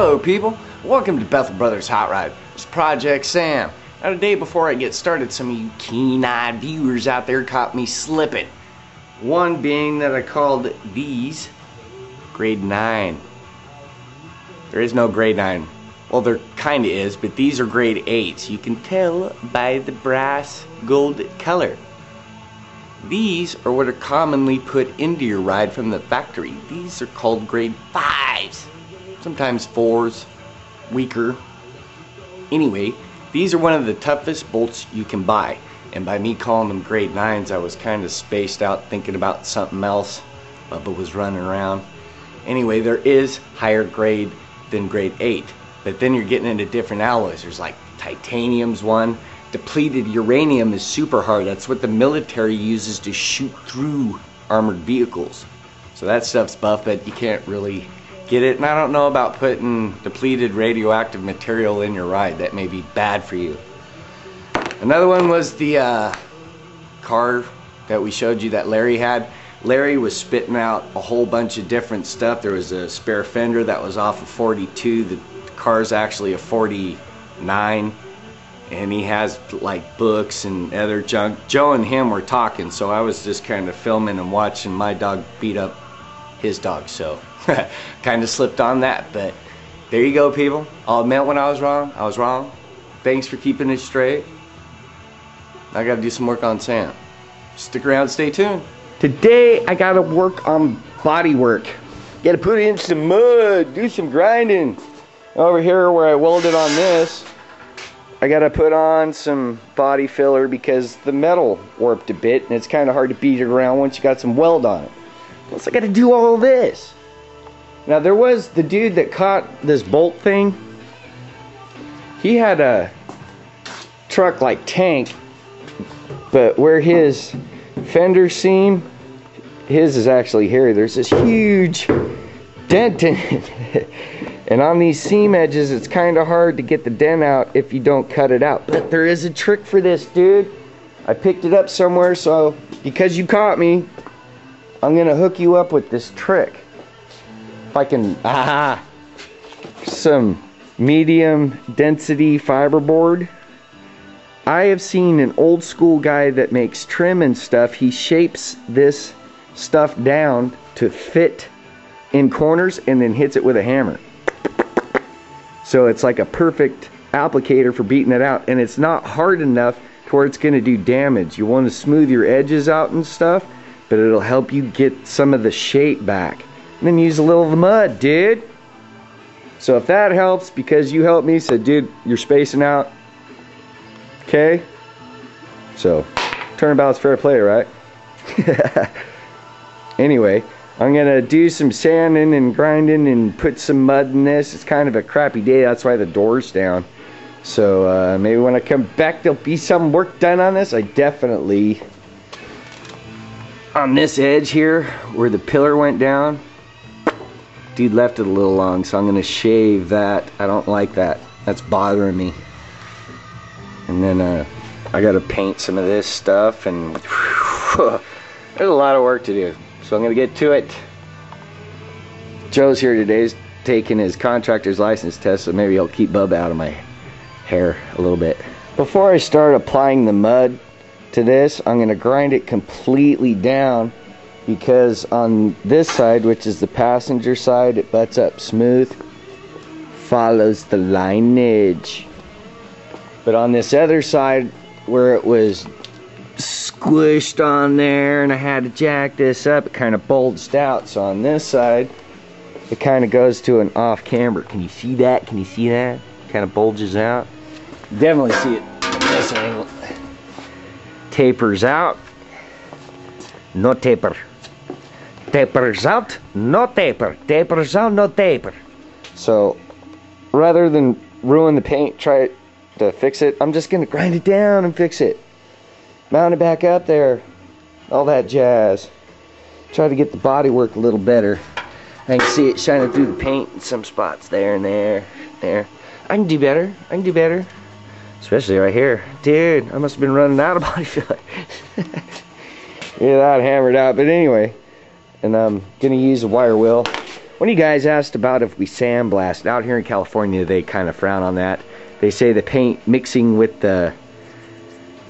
Hello people, welcome to Bethel Brothers Hot Rod. It's Project Sam. Now today, before I get started, some of you keen-eyed viewers out there caught me slipping. One being that I called these grade 9. There is no grade 9. Well, there kinda is, but these are grade 8s. You can tell by the brass gold color. These are what are commonly put into your ride from the factory. These are called grade 5s. Sometimes 4s, weaker. Anyway, these are one of the toughest bolts you can buy. And by me calling them grade 9s, I was kind of spaced out thinking about something else. Bubba was running around. Anyway, there is higher grade than grade 8. But then you're getting into different alloys. There's like titanium's one. Depleted uranium is super hard. That's what the military uses to shoot through armored vehicles. So that stuff's buff, but you can't really get it. And I don't know about putting depleted radioactive material in your ride. That may be bad for you. Another one was the car that we showed you that Larry had. Larry was spitting out a whole bunch of different stuff. There was a spare fender that was off of 42. The car's actually a 49. And he has like books and other junk. Joe and him were talking, so I was just kind of filming and watching my dog beat up his dog. So kind of slipped on that, but there you go, people. I'll admit when I was wrong. I was wrong. Thanks for keeping it straight. I gotta do some work on Sam. Stick around, stay tuned. Today I gotta work on body work. Gotta put in some mud, do some grinding. Over here where I welded on this, I gotta put on some body filler because the metal warped a bit and it's kind of hard to beat it around once you got some weld on it. Plus I gotta do all this. Now there was the dude that caught this bolt thing. He had a truck like tank, but where his fender seam, his is actually here. There's this huge dent in it. And on these seam edges, it's kind of hard to get the dent out if you don't cut it out. But there is a trick for this, dude. I picked it up somewhere, so because you caught me, I'm gonna hook you up with this trick. If I can, some medium density fiberboard. I have seen an old school guy that makes trim and stuff. He shapes this stuff down to fit in corners and then hits it with a hammer. So it's like a perfect applicator for beating it out, and it's not hard enough to where it's going to do damage. You want to smooth your edges out and stuff, but it'll help you get some of the shape back. And then use a little of the mud, dude. So if that helps, because you helped me, so dude, you're spacing out. Okay? So, turnabout's fair play, right? Anyway, I'm gonna do some sanding and grinding and put some mud in this. It's kind of a crappy day, that's why the door's down. So maybe when I come back there'll be some work done on this. I definitely, on this edge here where the pillar went down, dude left it a little long, so I'm gonna shave that. I don't like that. That's bothering me. And then I gotta paint some of this stuff, and there's a lot of work to do. So I'm gonna get to it. Joe's here today. He's taking his contractor's license test, so maybe I'll keep Bubba out of my hair a little bit. Before I start applying the mud to this, I'm gonna grind it completely down, because on this side, which is the passenger side, it butts up smooth, follows the lineage. But on this other side, where it was squished on there and I had to jack this up, it kind of bulged out. So on this side, it kind of goes to an off camber. Can you see that? Can you see that? Kind of bulges out. Definitely see it from this angle. Tapers out, no taper. Tapers out, no taper. Tapers out, no taper. So rather than ruin the paint, try to fix it, I'm just gonna grind it down and fix it. Mount it back up there, all that jazz. Try to get the body work a little better. I can see it shining through the paint in some spots there and there. I can do better. I can do better. Especially right here. Dude, I must have been running out of body filler. Yeah, that hammered out. But anyway, and I'm gonna use a wire wheel One of you guys asked about if we sandblast. Out here in California, they kind of frown on that. They say the paint mixing with the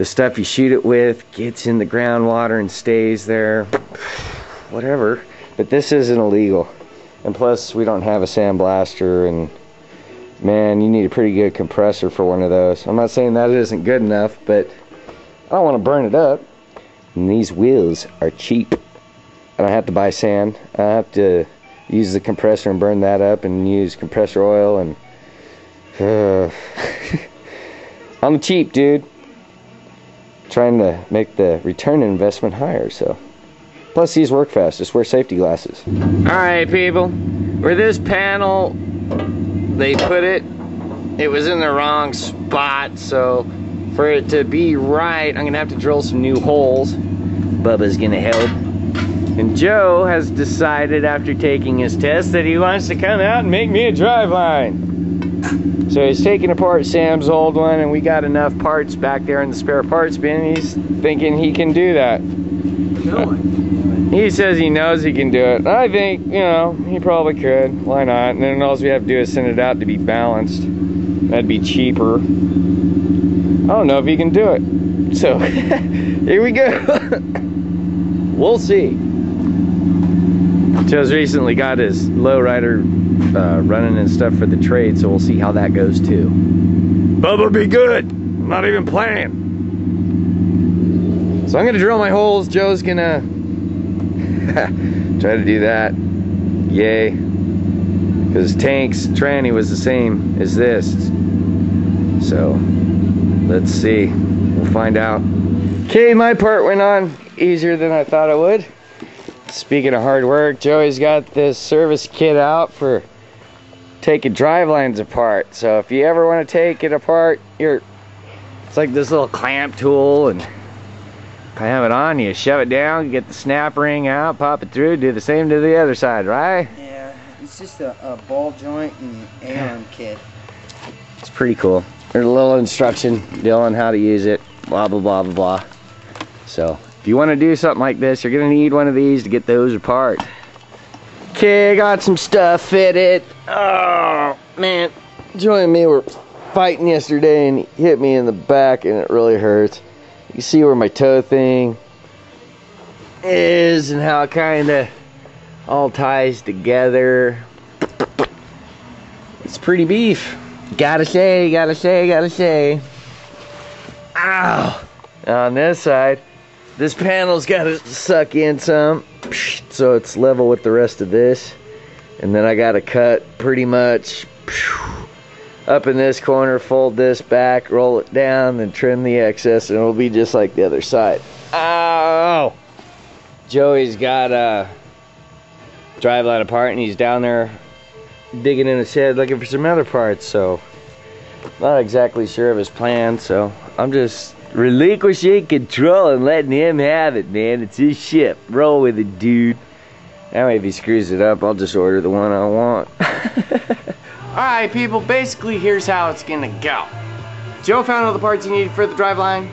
stuff you shoot it with gets in the groundwater and stays there. Whatever. But this isn't illegal. And plus, we don't have a sandblaster, and man, you need a pretty good compressor for one of those. I'm not saying that it isn't good enough, but I don't want to burn it up. And these wheels are cheap. I don't have to buy sand. I have to use the compressor and burn that up and use compressor oil and on the cheap, dude. Trying to make the return on investment higher, so. Plus these work fast, just wear safety glasses. Alright people, where this panel they put it, it was in the wrong spot, so for it to be right, I'm gonna have to drill some new holes. Bubba's gonna help. And Joe has decided after taking his test that he wants to come out and make me a driveline. So he's taking apart Sam's old one, and we got enough parts back there in the spare parts bin. He's thinking he can do that. He says he knows he can do it. I think, you know, he probably could. Why not? And then all we have to do is send it out to be balanced. That'd be cheaper. I don't know if he can do it. So, here we go. We'll see. Joe's recently got his lowrider running and stuff for the trade, so we'll see how that goes too. Bubba be good. I'm not even playing. So I'm gonna drill my holes. Joe's gonna try to do that. Yay. Because tank's tranny was the same as this. So let's see. We'll find out. Okay, my part went on easier than I thought it would. Speaking of hard work, Joey's got this service kit out for taking drive lines apart. So if you ever want to take it apart, it's like this little clamp tool, and clamp it on, you shove it down, get the snap ring out, pop it through, do the same to the other side, right? Yeah, it's just a ball joint and Allen kit. It's pretty cool. There's a little instruction deal on how to use it, blah, blah, blah, blah, blah. So if you want to do something like this, you're going to need one of these to get those apart. Okay, I got some stuff fitted. Oh, man. Joey and me were fighting yesterday, and he hit me in the back, and it really hurts. You can see where my toe thing is and how it kind of all ties together. It's pretty beef. Gotta say, gotta say, gotta say. Ow! On this side, this panel's got to suck in some, so it's level with the rest of this. And then I got to cut pretty much up in this corner, fold this back, roll it down, then trim the excess, and it'll be just like the other side. Ow! Joey's got a driveline apart, and he's down there digging in his head looking for some other parts, so not exactly sure of his plan, so I'm just relinquishing control and letting him have it, man. It's his ship. Roll with it, dude. That way if he screws it up, I'll just order the one I want. Alright people, basically here's how it's gonna go. Joe found all the parts he needed for the driveline,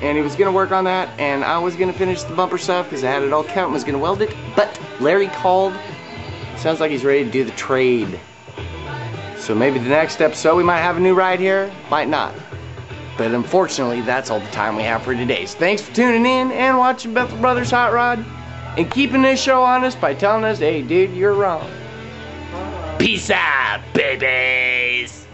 and he was gonna work on that, and I was gonna finish the bumper stuff because I had it all cut and was gonna weld it, but Larry called. Sounds like he's ready to do the trade. So maybe the next episode we might have a new ride here, might not. But unfortunately, that's all the time we have for today. So thanks for tuning in and watching Bethel Brothers Hot Rod, and keeping this show honest by telling us, hey dude, you're wrong. Peace out, babies!